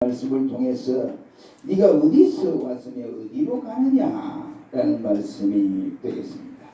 말씀을 통해서 네가 어디서 왔으며 어디로 가느냐라는 말씀이 되겠습니다.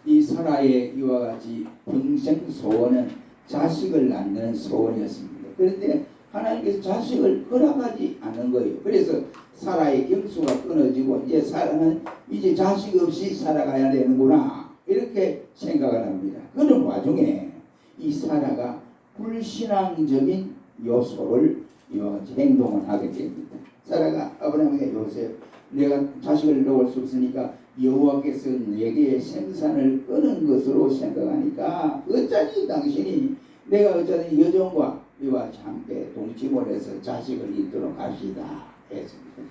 이 사라의 이와 같이 평생 소원은 자식을 낳는 소원이었습니다. 그런데 하나님께서 자식을 허락하지 않은 거예요. 그래서 사라의 경수가 끊어지고 이제 사라는 이제 자식 없이 살아가야 되는구나 이렇게 생각을 합니다. 그런 와중에 이 사라가 불신앙적인 요소를 이와 같이 행동을 하게 됩니다. 사라가 아브라함에게 요셉, 내가 자식을 낳을 수 없으니까 여호와께서 내게 생산을 끊은 것으로 생각하니까 어쩌니 당신이 내가 어쩌니 여종과 이와 함께 동침을 해서 자식을 잇도록 합시다 했습니다.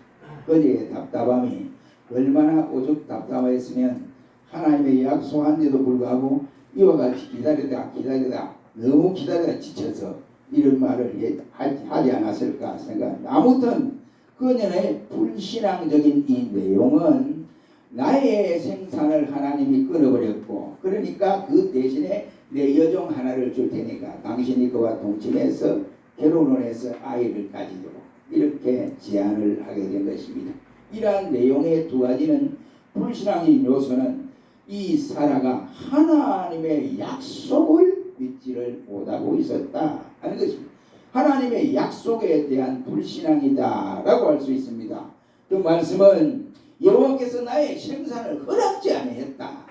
거기에 답답함이 얼마나 오죽 답답했으면 하나님의 약속한데도 불구하고 이와 같이 기다리다 너무 기다리다 지쳐서 이런 말을 하지 않았을까 생각합니다. 아무튼 그녀의 불신앙적인 이 내용은 나의 생산을 하나님이 끊어버렸고 그러니까 그 대신에 내 여종 하나를 줄 테니까 당신이 그와 동침해서 결혼을 해서 아이를 가지도록 이렇게 제안을 하게 된 것입니다. 이러한 내용의 두 가지는 불신앙의 요소는 이 사라가 하나님의 약속을 믿지를 못하고 있었다 하는 것입니다. 하나님의 약속에 대한 불신앙이다 라고 할 수 있습니다. 그 말씀은 여호와께서 나의 생산을 허락지 아니했다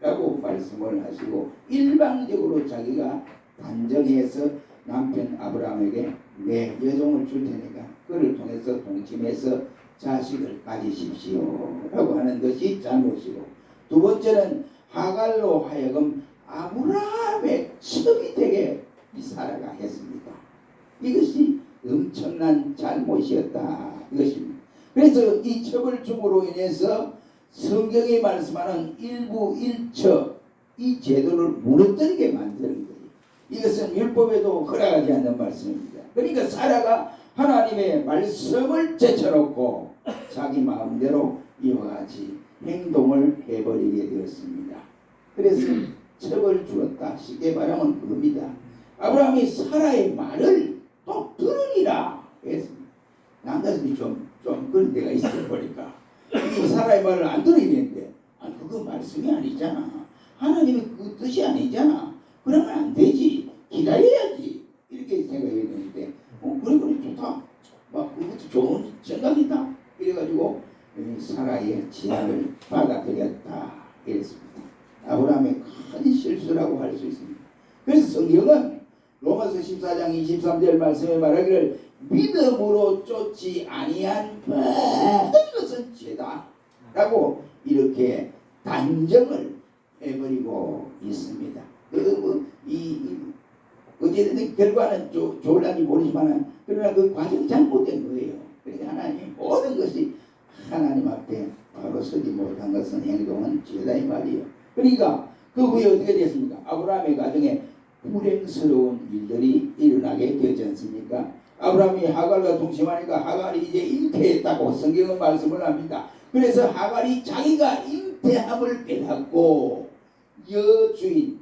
라고 말씀을 하시고 일방적으로 자기가 단정해서 남편 아브라함에게 내 여종을 줄 테니까 그를 통해서 동침해서 자식을 가지십시오 라고 하는 것이 잘못이고, 두 번째는 하갈로 하여금 아브라함의 첩이 되게 이 사라가 했습니다. 이것이 엄청난 잘못이었다 이것입니다. 그래서 이 첩을 줌으로 인해서 성경이 말씀하는 일부 일처 이 제도를 무너뜨리게 만드는 거예요. 이것은 율법에도 허락하지 않는 말씀입니다. 그러니까 사라가 하나님의 말씀을 제쳐놓고 자기 마음대로 이와 같이 행동을 해버리게 되었습니다. 그래서 첩을 주었다. 쉽게 말하면 그겁니다. 아브라함이 사라의 말을 또 들으리라 했습니다. 남자들이 좀 그런 데가 있어 보니까 이 사라의 말을 안 들으겠는데 그거 말씀이 아니잖아. 하나님의 그 뜻이 아니잖아. 그러면 안 되지. 기다려야지. 이렇게 생각이 되는데 그래 좋다. 막 그것도 좋은 생각이다. 이래가지고 사라의 제안을 받아들였다 이랬습니다. 아브라함의 큰 실수라고 할 수 있습니다. 그래서 성경은 로마서 14장 23절 말씀에 말하기를 믿음으로 쫓지 아니한 모든 것은 죄다 라고 이렇게 단정을 해버리고 있습니다. 어쨌든 결과는 좋을지 모르지만 그러나 그 과정이 잘못된 거예요. 그러니까 하나님 모든 것이 하나님 앞에 바로 서지 못한 것은 행동은 죄다 이 말이에요. 그러니까 그 후에 어떻게 됐습니까? 아브라함의 가정에 불행스러운 일들이 일어나게 되지 않습니까? 아브라함이 하갈과 동침하니까 하갈이 이제 잉태했다고 성경은 말씀을 합니다. 그래서 하갈이 자기가 잉태함을 깨닫고 여주인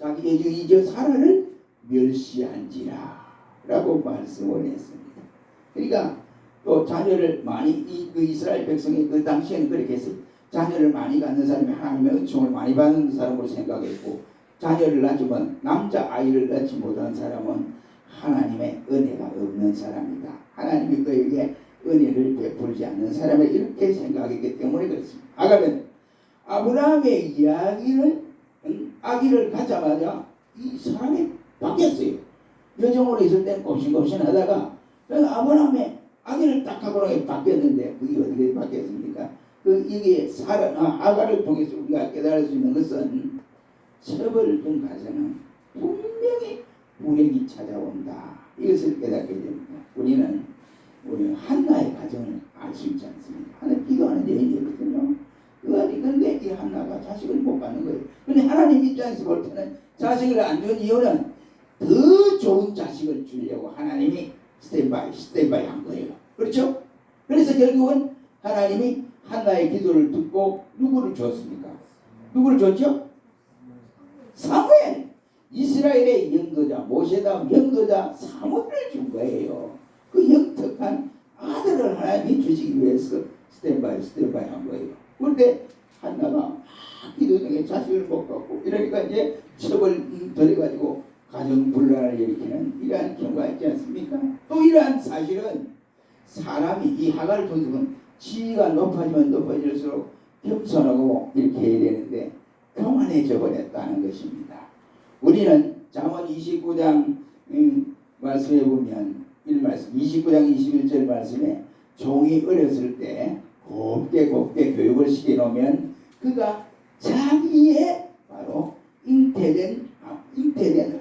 자기 여주인 저 사라를 멸시한지라 라고 말씀을 했습니다. 그러니까 또 자녀를 많이 그 이스라엘 백성이 그 당시에는 그렇게 했어요. 자녀를 많이 갖는 사람이 하나님의 은총을 많이 받는 사람으로 생각했고, 자녀를 낳지만 남자아이를 낳지 못한 사람은 하나님의 은혜가 없는 사람이다. 하나님이 그에게 은혜를 베풀지 않는 사람이 이렇게 생각했기 때문에 그렇습니다. 하갈은 아브라함의 이야기를 아기를 갖자마자 이 사람이 바뀌었어요. 여정으로 있을 땐 곱신곱신하다가 아브라함의 아기를 딱 하고 바뀌었는데 그게 어떻게 바뀌었습니까? 이게 하갈을 통해서 우리가 깨달을 수 있는 것은 첩을 둔 가정은 분명히 불행이 찾아온다. 이것을 깨닫게 됩니다. 우리는 한나의 가정을 알 수 있지 않습니까? 하나님 기도하는 여인이거든요. 그런데 이 한나가 자식을 못 받는 거예요. 그런데 하나님 입장에서 볼 때는 자식을 안 준 이유는 더 좋은 자식을 주려고 하나님이 스탠바이 한 거예요. 그렇죠? 그래서 결국은 하나님이 한나의 기도를 듣고 누구를 줬습니까? 누구를 줬죠? 사무엘! 이스라엘의 영도자, 모세 다음 영도자 사무엘을 준 거예요. 그 영특한 아들을 하나님이 주시기 위해서 스탠바이 한 거예요. 그런데 한나가 막 기도 중에 자식을 못 갖고 이러니까 이제 첩을 들여가지고 가정분란을 일으키는 이러한 경우가 있지 않습니까? 또 이러한 사실은 사람이 이 하갈 도둑은 지위가 높아지면 높아질수록 겸손하고 이렇게 해야 되는데 교만해져 버렸다는 것입니다. 우리는 잠언 29장 말씀해 보면 29장 21절 말씀에 종이 어렸을 때 곱게 교육을 시켜놓으면 그가 자기의 바로 잉태된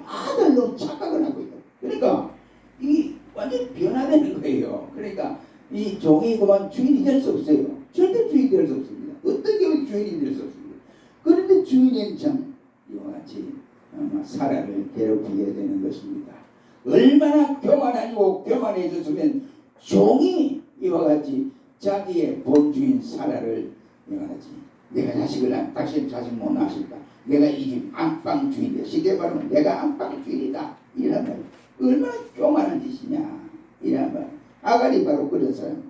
아들로 착각을 하고 있다. 그러니까 이 완전 변화되는 거예요. 그러니까 이 종이 그만 주인이 될 수 없어요. 절대 주인이 될 수 없습니다. 어떤 경우도 주인이 될 수 없습니다. 그런데 주인은 참 이와 같이 사라를 괴롭히게 되는 것입니다. 얼마나 교만하고 교만해졌으면 종이 이와 같이 자기의 본주인 사라를 이와 같이 내가 당신 자식 못 낳으실까? 내가 이 집 안방 주인이다. 쉽게 말하면 내가 안방 주인이다. 이란 말. 얼마나 교만한 짓이냐. 이란 말. 하갈이 바로 그런 사람.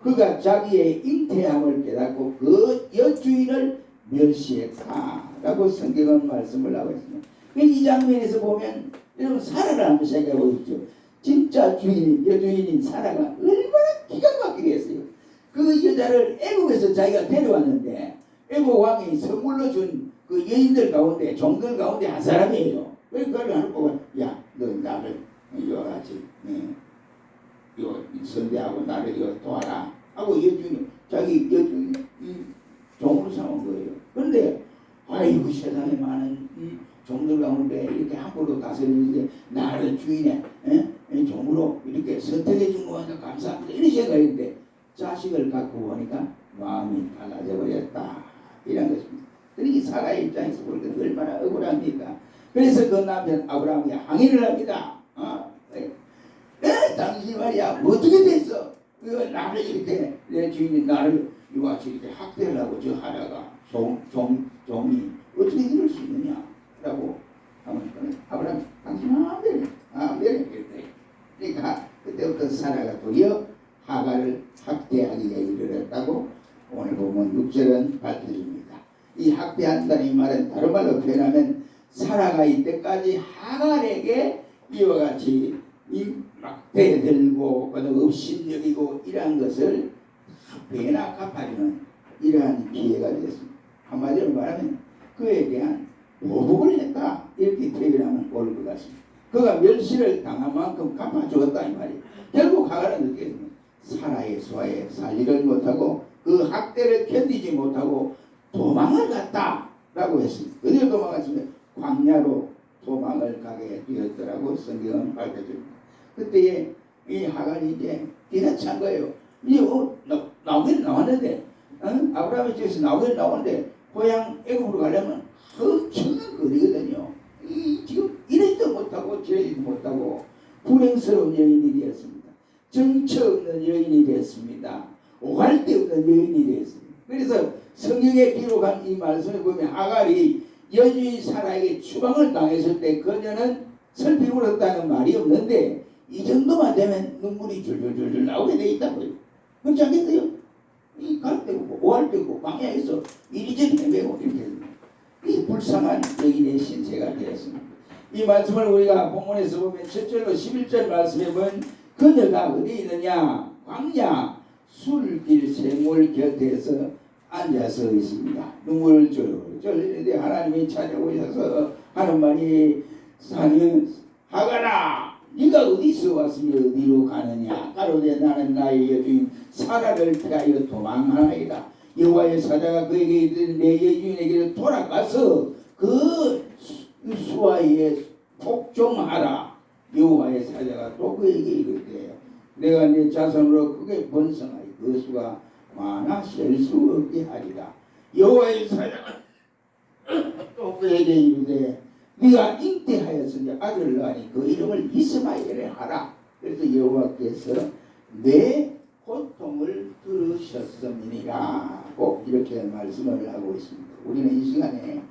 그가 자기의 잉태함을 깨닫고 그 여주인을 멸시했다라고 성경은 말씀을 하고 있습니다. 이 장면에서 보면 여러분 사라를 한번 생각해 보십시오. 진짜 여주인인 사라가 얼마나 기가 막히게 했어요. 그 여자를 애국에서 자기가 데려왔는데 애국 왕이 선물로 준 그 여인들 가운데 종들 가운데 한 사람이에요. 그러니까 그걸 하는 거가 야, 너 나를 이와 같이 이거 선대하고 나를 이거 도와라 하고 자기 여주인이 종으로 삼은 거예요. 그런데 아이고 세상에 많은 종들 가운데 이렇게 함부로 다스리는데 나를 주인의 종으로 이렇게 선택해 준 거니까 감사합니다. 이런 생각인데 자식을 갖고 보니까 마음이 달라져 버렸다. 이런 것입니다. 그러니 사라의 입장에서 볼 때 얼마나 억울합니까? 그래서 그 남편 아브라함이 항의를 합니다. 당신 말이야 어떻게 됐어? 나를 이렇게 내 주인이 나를 이와 같이 이렇게 학대를 하고 저 하다가 종이 어떻게 이럴 수 있느냐? 라고 하면 아브라함 당신 마음대로 그랬대. 그러니까 그때부터 사라가 도리어 하갈을 학대하기에 이르렀다고 오늘 보면 6절은 밝혀줍니다. 이 학대한다는 이 말은 다른 말로 표현하면 사라가 이때까지 하갈에게 이와 같이 막 대들고 업신여기고 이러한 것을 배나 갚아주는 이러한 기회가 되었습니다. 한마디로 말하면 그에 대한 보복을 했다 이렇게 표현하면 옳을 것 같습니다. 그가 멸시를 당한 만큼 갚아주었다 이 말이에요. 결국 하갈은 어떻게 했습니까? 사라의 수하에 살지를 못하고 그 학대를 견디지 못하고 도망을 갔다라고 했습니다. 어디로 도망갔습니까? 광야로 도망을 가게 되었더라고 성경은 밝혀줍니다. 그때에 이 하갈이 이제 기가 찬 거예요. 이제 나오긴 나왔는데 아브라함의 집에서 나오긴 나오는데 고향 애굽으로 가려면 엄청난 거리거든요. 지금 이러지도 못하고 저러지도 못하고 불행스러운 여인이 되었습니다. 정처 없는 여인이 되었습니다. 오갈 데 없는 여인이 되었습니다. 그래서 성경에 기록한 이 말씀을 보면 하갈이 여주인 사라에게 추방을 당했을 때 그녀는 슬피 울었다는 말이 없는데 이 정도만 되면 눈물이 줄줄줄 나오게 돼 있다고요. 그렇지 않겠어요? 이 갈 데고 오할 데고 광야에서 이리저리 헤매고 이렇게 이 불쌍한 여인의 신세가 되었습니다. 이 말씀을 우리가 본문에서 보면 7절로 11절 말씀에 보면 그녀가 어디 있느냐? 광야 술길 샘물 곁에서 앉아서 있습니다. 눈물을 쫄쫄 하나님이 찾아오셔서 하는 말이 하갈아 네가 어디서 왔으며 어디로 가느냐? 가로되 나는 나의 여주인 사라를 피하여 도망하나이다. 여호와의 사자가 그에게 이르되 내 여주인에게 돌아가서 그 수하에 복종하라. 여호와의 사자가 또 그에게 이르되 내가 내 자손으로 크게 번성하여 그 수가 많아 셀 수 없게 하리라. 여호와의 사자가 또 그에게 이르되 네가 잉태하였으니 아들을 낳으니 그 이름을 이스마엘에 하라. 그래서 여호와께서 내 고통을 들으셨음이니라. 꼭 이렇게 말씀을 하고 있습니다. 우리는 이 시간에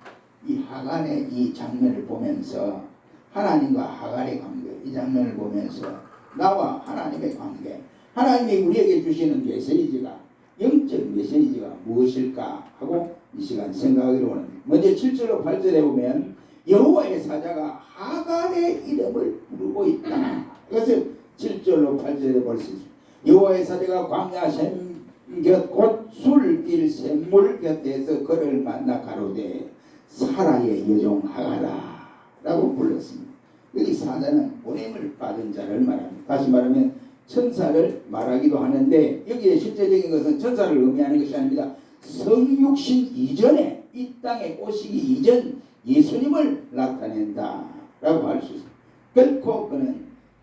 이 하갈의 이 장면을 보면서 하나님과 하갈의 관계 이 장면을 보면서 나와 하나님의 관계, 하나님이 우리에게 주시는 메시지가, 영적 메시지가 무엇일까 하고 이 시간 생각하기로 합니다. 먼저 7절로 8절에 보면 여호와의 사자가 하갈의 이름을 부르고 있다. 이것을 7절로 8절에 볼 수 있습니다. 여호와의 사자가 광야 샘곁 곧 술길 샘물 곁에서 그를 만나 가로되 사라의 여종 하갈아 라고 불렀습니다. 여기 사자는 보냄을 받은 자를 말합니다. 다시 말하면 천사를 말하기도 하는데 여기에 실제적인 것은 천사를 의미하는 것이 아닙니다. 성육신 이전에, 이 땅에 오시기 이전 예수님을 나타낸다 라고 할 수 있습니다. 결코 그는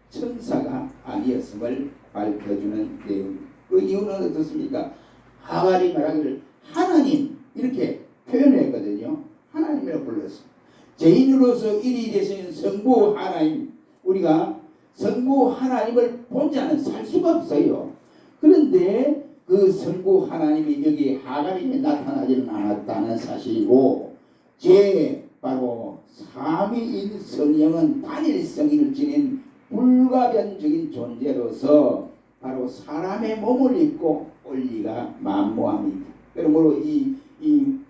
천사가 아니었음을 밝혀주는 내용입니다. 그 이유는 어떻습니까? 하갈이 말하기를 하나님 이렇게 표현했거든요. 하나님이라고 불렀습니다. 죄인으로서 일이 되신 성부 하나님, 우리가 성부 하나님을 본자는 살 수가 없어요. 그런데 그 성부 하나님이 여기 하갈에게 나타나지는 않았다는 사실이고, 바로 삼위인 성령은 단일성을 지닌 불가변적인 존재로서 바로 사람의 몸을 입고 올 리가 만무합니다. 그러므로 이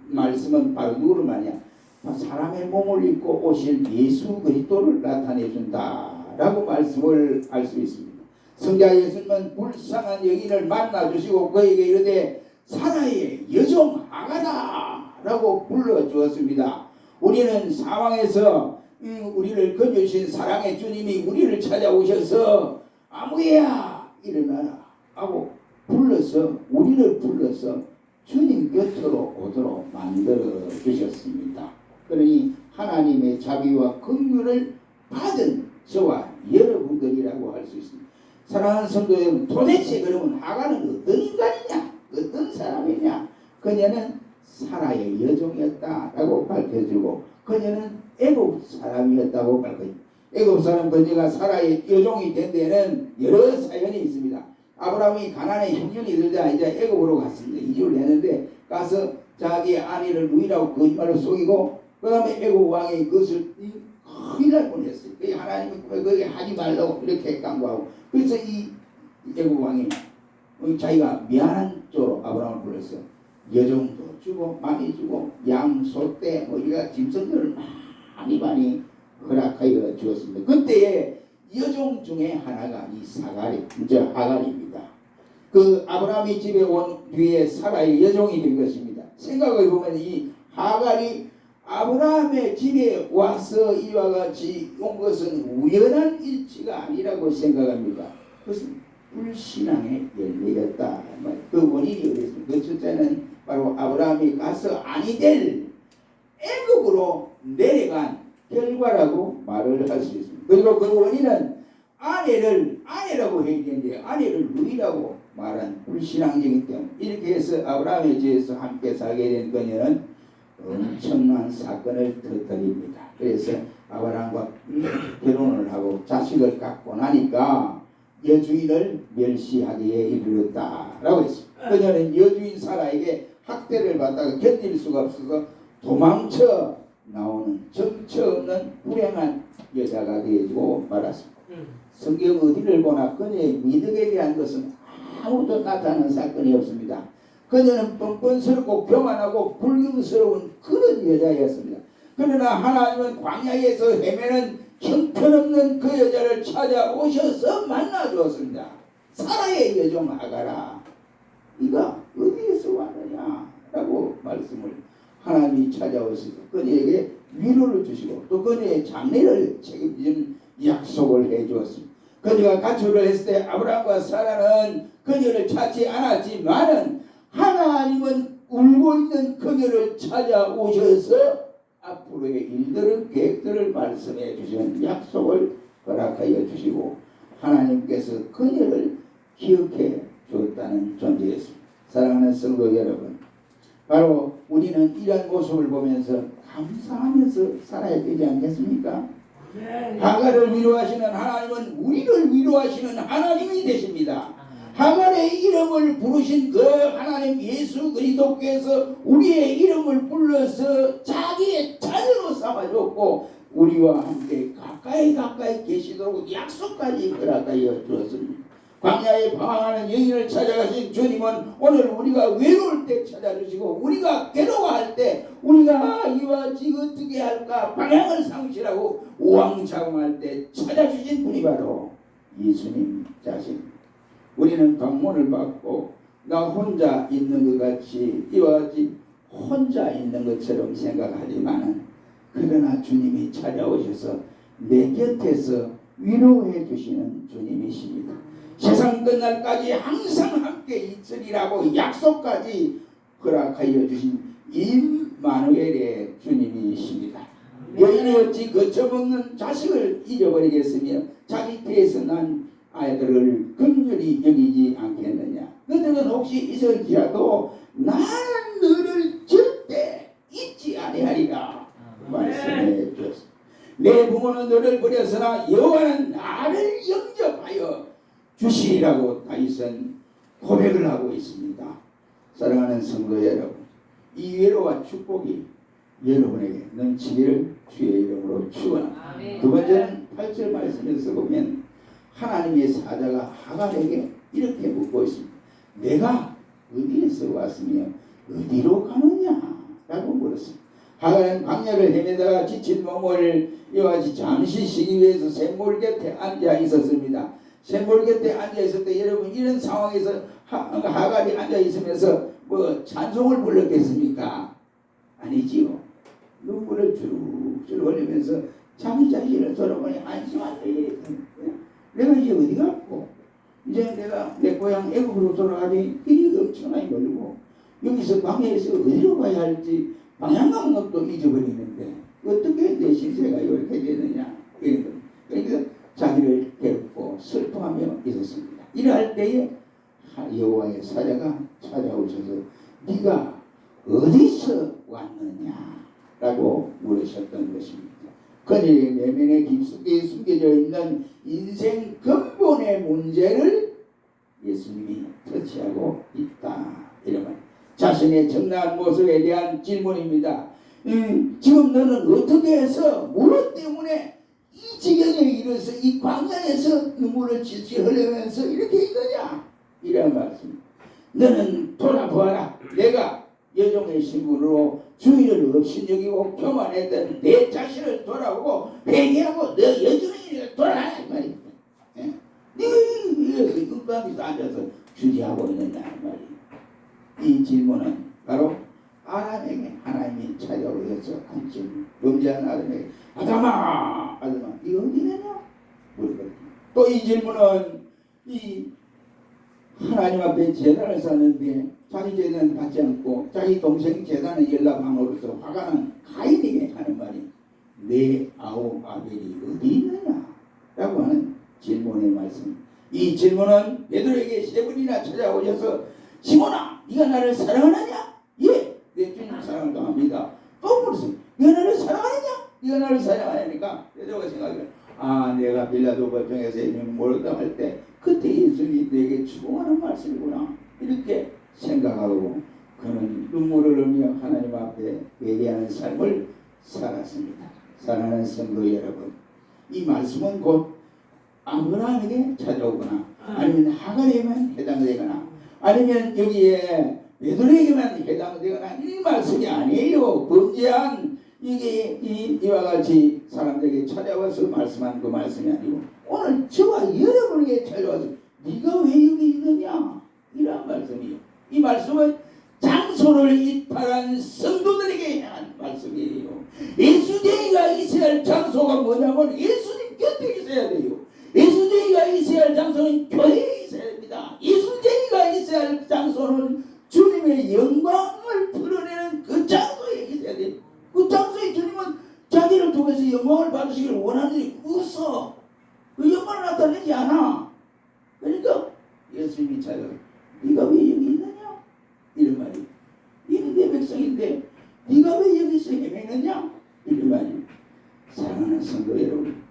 말씀은 바로 누구를 말이냐? 사람의 몸을 입고 오실 예수 그리스도를 나타내 준다라고 말씀을 할 수 있습니다. 성자 예수님은 불쌍한 여인을 만나 주시고 그에게 이르되 사라의 여종 하갈아라고 불러 주었습니다. 우리는 상황에서 우리를 건져주신 사랑의 주님이 우리를 찾아오셔서 아무야 일어나라 하고 우리를 불러서 주님 곁으로 오도록 만들어 주셨습니다. 그러니 하나님의 자비와 긍휼을 받은 저와 여러분들이라고 할 수 있습니다. 사랑하는 성도 여러분, 도대체 그러면 하갈은 어떤 인간이냐? 어떤 사람이냐? 그녀는 사라의 여종이었다라고 밝혀주고, 그녀는 애굽 사람이었다고 밝혀줍니다. 애굽 사람 그녀가 사라의 여종이 된 데는 여러 사연이 있습니다. 아브라함이 가나안에 형년이 들자 이제 애굽으로 갔습니다. 이주를 했는데 가서 자기 아내를 누이라고 거짓말로 속이고, 그 다음에 애굽 왕이 그것을 큰일 날 뻔했어요. 하나님이 그게 하지 말라고 이렇게 강구하고, 그래서 이 애굽 왕이 자기가 미안한 쪽으로 아브라함을 불렀어요. 여종도 주고 많이 주고 양, 소떼 우리가 짐승들을 많이 허락하여 주었습니다. 그때에 여종 중에 하나가 이 하갈입니다. 그 아브라함이 집에 온 뒤에 사라의 여종이 된 것입니다. 생각해 보면 이 하갈이 아브라함의 집에 와서 이와 같이 온 것은 우연한 일치가 아니라고 생각합니다. 그것은 불신앙의 열매였다. 그 원인이 어디있습니까? 그 첫째는 바로 아브라함이 가서 아니 될 애굽으로 내려간 결과라고 말을 할 수 있습니다. 그리고 그 원인은 아내라고 했는데 아내를 누이라고 말한 불신앙적이기 때문에, 이렇게 해서 아브라함의 집에서 함께 살게 된 그녀는 엄청난 사건을 터뜨립니다. 그래서 아브라함과 결혼을 하고 자식을 갖고 나니까 여주인을 멸시하기에 이르렀다라고 했습니다. 그녀는 여주인 사라에게 학대를 받다가 견딜 수가 없어서 도망쳐 나오는 정처 없는 불행한 여자가 되고 말았습니다. 성경 어디를 보나 그녀의 미덕에 대한 것은 아무도 나타나는 사건이 없습니다. 그녀는 뻔뻔스럽고 교만하고 불경스러운 그런 여자였습니다. 그러나 하나님은 광야에서 헤매는 형편없는 그 여자를 찾아오셔서 만나주었습니다. 사라의 여종 하갈아, 네가 어디에서 왔느냐 라고 말씀을 하나님이 찾아오셔서 그녀에게 위로를 주시고 또 그녀의 장래를 책임지는 약속을 해주었습니다. 그녀가 가출을 했을 때 아브라함과 사라는 그녀를 찾지 않았지만은 하나님은 울고 있는 그녀를 찾아오셔서 앞으로의 일들을 계획들을 말씀해 주시는 약속을 허락하여 주시고 하나님께서 그녀를 기억해 주었다는 존재였습니다. 사랑하는 성도 여러분, 바로 우리는 이런 모습을 보면서 감사하면서 살아야 되지 않겠습니까? 하갈을 위로하시는 하나님은 우리를 위로하시는 하나님이 되십니다. 하갈의 이름을 부르신 그 하나님 예수 그리스도께서 우리의 이름을 불러서 자기의 자녀로 삼아줬고 우리와 함께 가까이 계시도록 약속까지 허락하여 주었습니다. 광야에 방황하는 여인을 찾아가신 주님은 오늘 우리가 외로울 때 찾아주시고 우리가 괴로워할 때 우리가 이와 같이 어떻게 할까 방향을 상실하고 우왕좌왕할 때 찾아주신 분이 바로 예수님 자신. 우리는 방문을 받고 나 혼자 있는 것 같이 이와 같이 혼자 있는 것처럼 생각하지만은 그러나 주님이 찾아오셔서 내 곁에서 위로해 주시는 주님이십니다. 세상 끝날까지 항상 함께 있으리라고 약속까지 허락하여 주신 임마누엘의 주님이십니다. 여인이 어찌 거쳐먹는 자식을 잊어버리겠으며 자기 배에서 난 아이들을 긍휼히 여기지 않겠느냐. 그들은 혹시 있을지라도 나는 너를 절대 잊지 아니하리라 말씀해 주었습니다. 내 부모는 너를 버렸으나 여호와는 나를 영접하여 주시리라고 다윗은 고백을 하고 있습니다. 사랑하는 성도 여러분, 이 위로와 축복이 여러분에게 넘치기를 주의 이름으로 축원합니다. 두 번째는 8절 말씀에서 보면 하나님의 사자가 하갈에게 이렇게 묻고 있습니다. 내가 어디에서 왔으며 어디로 가느냐? 라고 물었습니다. 하갈은 광야를 헤매다가 지친 몸을 이와 같이 잠시 쉬기 위해서 샘물 곁에 앉아 있었습니다. 샘물 곁에 앉아 있을 때 여러분 이런 상황에서 하갈이 앉아 있으면서 뭐 찬송을 불렀겠습니까? 아니지요. 눈물을 줄줄 흘리면서 자기 자신을 돌아보니 안심한데 내가 이제 어디 갔고 이제 내가 내 고향 애국으로 돌아가니 길이 엄청나게 멀고 여기서 광야에서 어디로 가야 할지 방향 감각도 잊어버리는데 어떻게 내 신세가 이렇게 되느냐 이런 겁니다. 그러니까 자기를 괴롭고 슬퍼하며 있었습니다. 이러할 때에 여호와의 사자가 찾아오셔서 네가 어디서 왔느냐 라고 물으셨던 것입니다. 그녀의 내면에 깊숙이 숨겨져 있는 인생 근본의 문제를 예수님이 터치하고 있다. 이러면 자신의 정당한 모습에 대한 질문입니다. 지금 너는 어떻게 해서 무엇 때문에 이 지경에 이르러서 이 광야에서 눈물을 질질 흘리면서 이렇게 있느냐? 이런 말씀. 너는 돌아보아라. 내가 여종의 신분으로 주의를 없인 여기고 교만했던 내 자신을 돌아보고 회개하고 너 여종의 돌아라 이 말입니다. 예? 네가 이 끝까지 앉아서 주지하고 있느냐 이 말입니다. 이 질문은 바로 아담에게 하나님이 찾아오셔서 한 질문. 범죄한 아담에게 아담아 이거 어디 있느냐? 또 이 질문은 이 하나님 앞에 제단을 쌓는데 자기 제단을 받지 않고 자기 동생 제단을 연락함으로써 화가 난 가인에게 하는 말이 내 아우 아벨이 어디 있느냐? 라고 하는 질문의 말씀. 이 질문은 베드로에게 세 번이나 찾아오셔서 시몬아 네가 나를 사랑하느냐? 예, 내 주님 사랑을 당합니다. 또 물었어요. 네가 나를 사랑하느냐? 네가 나를 사랑하니까 베드로가 생각해 내가 빌라도 법정에서 이름 모르다 할 때 그때 예수님이 내게 추궁하는 말씀이구나 이렇게 생각하고 그는 눈물을 흘리며 하나님 앞에 회개하는 삶을 살았습니다. 사랑하는 성도 여러분, 이 말씀은 곧 아브라함에게 찾아오거나 아니면 하갈에게만 해당되거나 아니면 여기에 베드로에게만 해당되거나 이 말씀이 아니에요. 범죄한 이와 같이 사람들에게 찾아와서 말씀한 그 말씀이 아니고 오늘 저와 여러분에게 찾아와서 네가 왜 여기 있느냐 이런 말씀이에요. 이 말씀은 장소를 이탈한 성도들에게 향한 말씀이에요. 예수쟁이가 있어야 할 장소가 뭐냐면 예수님 곁에 있어야 돼요. 예수쟁이가 있어야 할 장소는 교회에 있어야 됩니다. 예수쟁이가 있어야 할 장소는 주님의 영광을 드러내는 그 장소에 있어야 돼요. 그 장소에 주님은 자기를 통해서 영광을 받으시기를 원하는데 없어. 그 영광을 나타내지 않아. 그러니까 예수님이 찾아서 네가 왜 여기 있느냐? 이런 말이. 이는 내 백성인데 네가 왜 여기서 헤매느냐? 이런 말이. 사랑하는 성도 여러분,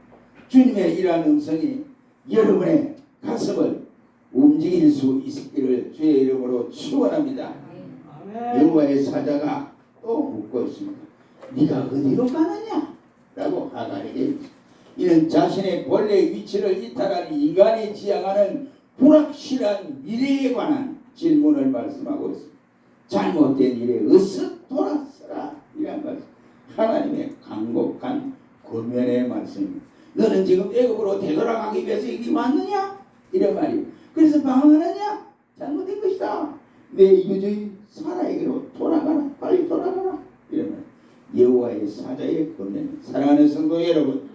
주님의 이러한 음성이 여러분의 가슴을 움직일 수 있기를 주의 이름으로 축원합니다. 여호와의 사자가 또 묻고 있습니다. 네가 어디로 가느냐? 라고 하가에게 이는 자신의 본래의 위치를 이탈한 인간이 지향하는 불확실한 미래에 관한 질문을 말씀하고 있습니다. 잘못된 일에 어서 돌아서라 이란 말씀. 하나님의 간곡한 권면의 말씀입니다. 너는 지금 애굽으로 되돌아가기 위해서 여기 왔느냐? 이런 말이에요. 그래서 방황하느냐? 잘못된 것이다. 내 유저히 사라에게로 돌아가라. 빨리 돌아가라. 이런 말. 여호와의 사자의 권면. 사랑하는 성도 여러분,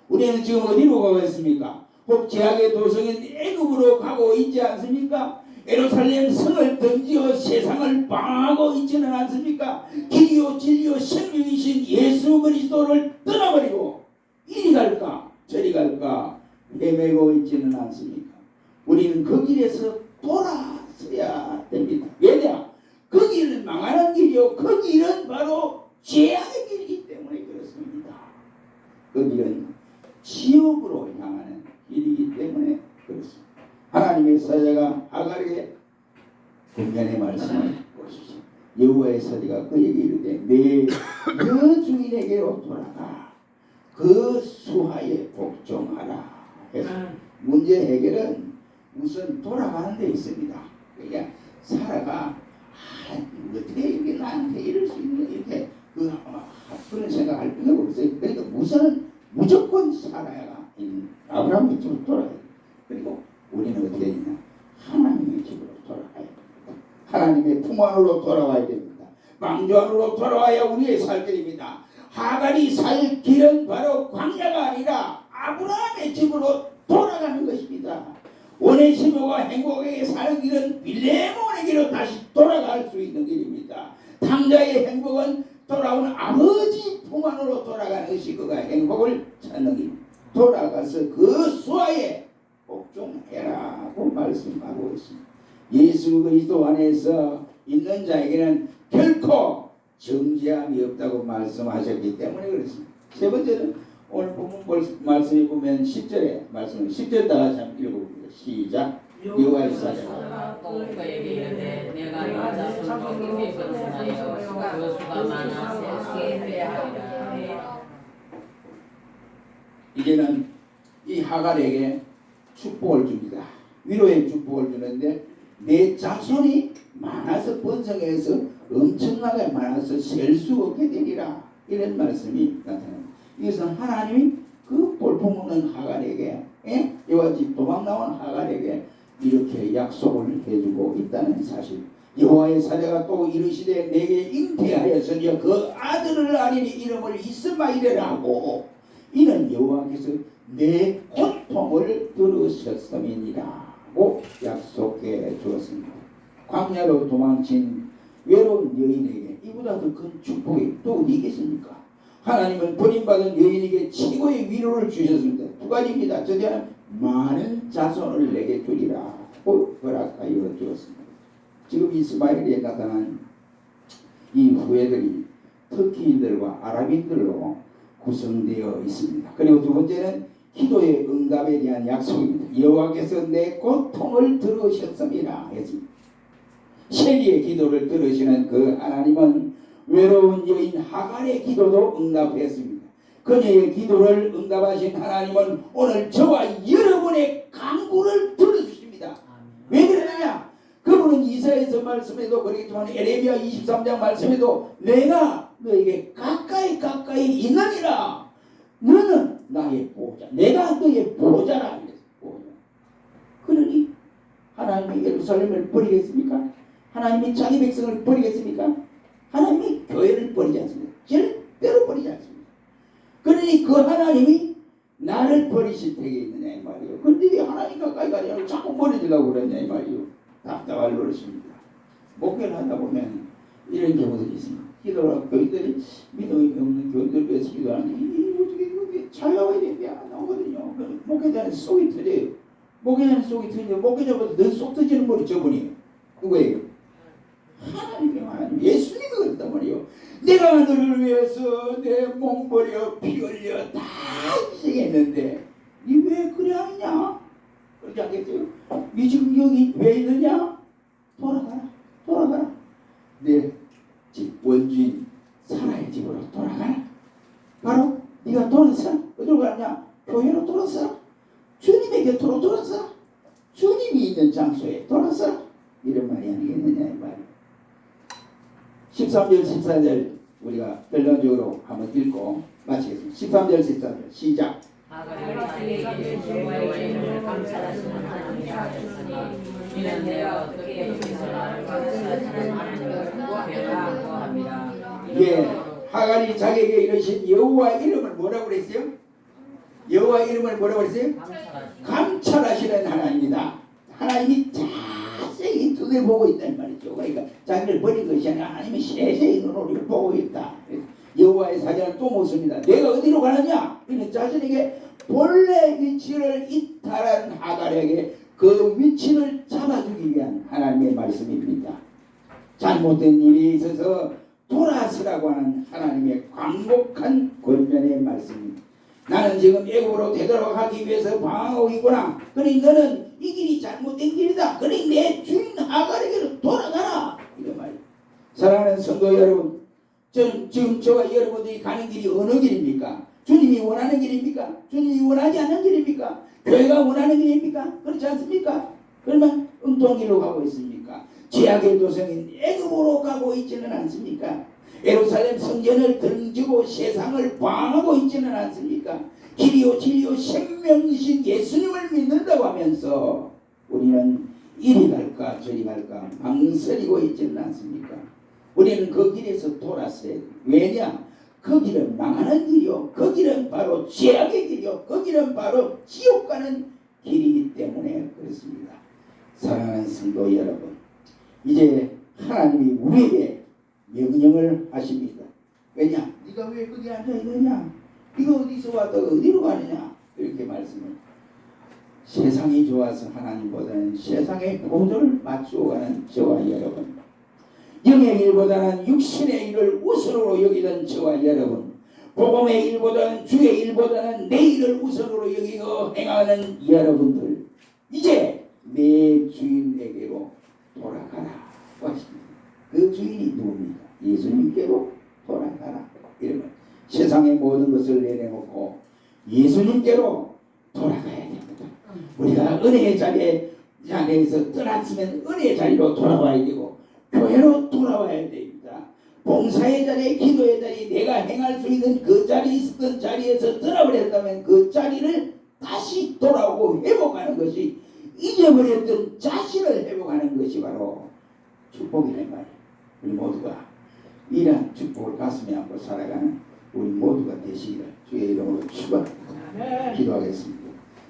우리는 지금 어디로 가고 있습니까? 혹 제약의 도성인 애굽으로 가고 있지 않습니까? 예루살렘 성을 등지어 세상을 방하고 있지는 않습니까? 길이요 진리요 생명이신 예수 그리스도를 떠나버리고 이리 갈까 저리 갈까 헤매고 있지는 않습니까? 우리는 그 길에서 돌아서야 됩니다. 왜냐? 그 길은 망하는 길이요 그 길은 바로 죄악의 길이기 때문에 그렇습니다. 그 길은 지옥으로 향하는 길이기 때문에 그렇습니다. 하나님의 사자가 하갈에게 분명의 말씀을 보시죠. 여호와의 사자가 그에게 이르되 내 주인에게로 돌아가 그 수하에 복종하라 해서 문제 해결은 우선 돌아가는 데 있습니다. 그러니까 사라가 어떻게 이게 나한테 이럴 수 있는 이렇게 그런 생각할 필요가 없어요. 그러니까 우선은 무조건 사라가 아브라함의 집으로 돌아가야 돼요. 그리고 우리는 어떻게 해야 되냐? 하나님의 집으로 돌아가야 됩니다. 하나님의 품 안으로 돌아와야 됩니다. 망조 안으로 돌아와야 우리의 살 길입니다. 하갈이 살 길은 바로 광야가 아니라 아브라함의 집으로 돌아가는 것입니다. 오네시모가 행복하게 사는 길은 빌레몬에게로 다시 돌아갈 수 있는 길입니다. 탕자의 행복은 돌아온 아버지 품 안으로 돌아가는 것이 그가 행복을 찾는 길입니다. 돌아가서 그 수하에 복종해라고 말씀하고 있습니다. 예수 그리스도 안에서 있는 자에게는 결코 정죄함이 없다고 말씀하셨기 때문에 그렇습니다. 세 번째는 오늘 본문 말씀에 보면 10절에 말씀을 10절 다 같이 한번 읽어봅니다. 시작. 여호와의 사자가 그에게 이르되 내가 여자 손으로 깊이 건너여 그 수가 많아서 쇠하리라. 이제는 이 하갈에게 축복을 줍니다. 위로의 축복을 주는데 내 자손이 많아서 번성해서 엄청나게 많아서 셀 수 없게 되리라 이런 말씀이 나타납니다. 이것은 하나님이 그 볼품없는 하갈에게 이와 같이 도망 나온 하갈에게 이렇게 약속을 해주고 있다는 사실. 여호와의 사자가 또 이르시되 내게 잉태하였으니 그 아들을 아리니 이름을 이스마엘이라 하고 이는 여호와께서 내 고통을 들으셨음이니라고 약속해 주었습니다. 광야로 도망친 외로운 여인에게 이보다 더 큰 축복이 또 어디 있겠습니까? 하나님은 버림받은 여인에게 최고의 위로를 주셨습니다. 두 가지입니다. 첫째는 많은 자손을 내게 주리라고 허락하여 주었습니다. 지금 이스마엘에 나타난 이 후예들이 터키인들과 아랍인들로 구성되어 있습니다. 그리고 두 번째는 기도의 응답에 대한 약속입니다. 여호와께서 내 고통을 들으셨음이라 했습니다. 셀리의 기도를 들으시는 그 하나님은 외로운 여인 하갈의 기도도 응답했습니다. 그녀의 기도를 응답하신 하나님은 오늘 저와 여러분의 간구를 들어주십니다. 왜 그러느냐? 그분은 이사야서 말씀에도 그러겠지만 에레미야 23장 말씀에도 내가 너에게 가까이 있느니라. 너는 나의 보호자. 내가 너의 보호자라. 보호자. 그러니 하나님이 예루살렘을 버리겠습니까? 하나님이 자기 백성을 버리겠습니까? 하나님이 교회를 버리지 않습니다. 절대로 버리지 않습니다. 그러니 그 하나님이 나를 버리실 때에 있느냐 이 말이에요. 그런데 왜 하나님 가까이 가냐고 자꾸 버리려고 그러냐 이 말이에요. 답답할 노릇입니다. 목회를 하다 보면 이런 경우들이 있습니다. 기도하고 교인들이 믿음이 없는 교인들 위해서 기도하는데 이게 잘 나와야 되는데 안 나오거든요. 목회자는 속이 터져요. 목회자는 속이 터지는데 목회자보다 더 속 터지는 분이 저분이에요. 누구예요? 하나님 예수님이 그랬단 말이에요. 내가 너를 위해서 내 몸 버려 피 흘려 다 희생했는데 니 왜 그래 하느냐? 그러지 않겠어요? 니 지금 여기 왜 있느냐? 돌아가라. 내 집 원주인 사라의 집으로 돌아가라. 바로 네가 돌아서라. 어디로 가느냐? 교회로 돌아서라. 주님의 곁으로 돌아서라. 주님이 있는 장소에 돌아서라. 이런 말이 아니겠느냐 이 말이에요. 13절 14절 우리가 결론적으로 한번 읽고 마치겠습니다. 13절 14절 시작. 하갈이 자기에게 여호와의 이름을 감찰하시는 하나님이 하셨으니 이는 내가 어떻게 여기서 나를 감찰하시는 하나님을 배우라고 합니다. 예, 하갈이 자기에게 이르신 여호와의 이름을 뭐라고 그랬어요? 여호와의 이름을 뭐라고 그랬어요? 감찰하시는 하나님이다. 하나님이 자세히 눈을 보고 있다는 말이죠. 그러니까 자기를 버린 것이 아니라 하나님이 세세히 눈을 보고 있다. 여호와의 사자는 또 묻습니다. 내가 어디로 가느냐? 이는 자신에게 본래 위치를 이탈한 하갈에게 그 위치를 잡아주기 위한 하나님의 말씀입니다. 잘못된 일이 있어서 돌아서라고 하는 하나님의 광복한 권면의 말씀입니다. 나는 지금 애굽으로 되돌아가기 위해서 방황하고 있구나. 그러니 너는 이 길이 잘못된 길이다. 그러니 내 주인 하갈에게로 돌아가라. 이런 말이에요. 사랑하는 성도 여러분, 지금 저와 여러분들이 가는 길이 어느 길입니까? 주님이 원하는 길입니까? 주님이 원하지 않는 길입니까? 교회가 원하는 길입니까? 그렇지 않습니까? 그러면 엉뚱한 길로 가고 있습니까? 죄악의 도성인 애굽으로 가고 있지는 않습니까? 예루살렘 성전을 등지고 세상을 방하고 있지는 않습니까? 길이요 진리요 생명이신 예수님을 믿는다고 하면서 우리는 이리 갈까 저리 갈까 망설이고 있지는 않습니까? 우리는 그 길에서 돌았어야 돼. 왜냐? 그 길은 망하는 길이요, 그 길은 바로 죄악의 길이요, 그 길은 바로 지옥 가는 길이기 때문에 그렇습니다. 사랑하는 성도 여러분, 이제 하나님이 우리에게 명령을 하십니다. 왜냐? 네가 왜 거기 앉아 있느냐? 네가 어디서 왔다가 어디로 가느냐? 이렇게 말씀을. 세상이 좋아서 하나님보다는 세상의 보조를 맞추어 가는 저와 여러분, 영의 일보다는 육신의 일을 우선으로 여기던 저와 여러분, 복음의 일보다는 주의 일보다는 내 일을 우선으로 여기고 행하는 여러분들, 이제 내 주인에게로 돌아가라 하십니다. 그 주인이 누굽니까? 예수님께로 돌아가라. 이러면 세상의 모든 것을 내려놓고 예수님께로 돌아가야 됩니다. 우리가 은혜의 자리에 자리에서 떠났으면 은혜의 자리로 돌아와야 되고, 교회로 돌아와야 됩니다. 봉사의 자리, 기도의 자리, 내가 행할 수 있는 그 자리에 있었던 자리에서 떠나버렸다면 그 자리를 다시 돌아오고 회복하는 것이, 잊어버렸던 자신을 회복하는 것이 바로 축복이란 말이에요. 우리 모두가 이러한 축복을 가슴에 안고 살아가는 우리 모두가 되시기를 주의 이름으로 축원합니다. 기도하겠습니다.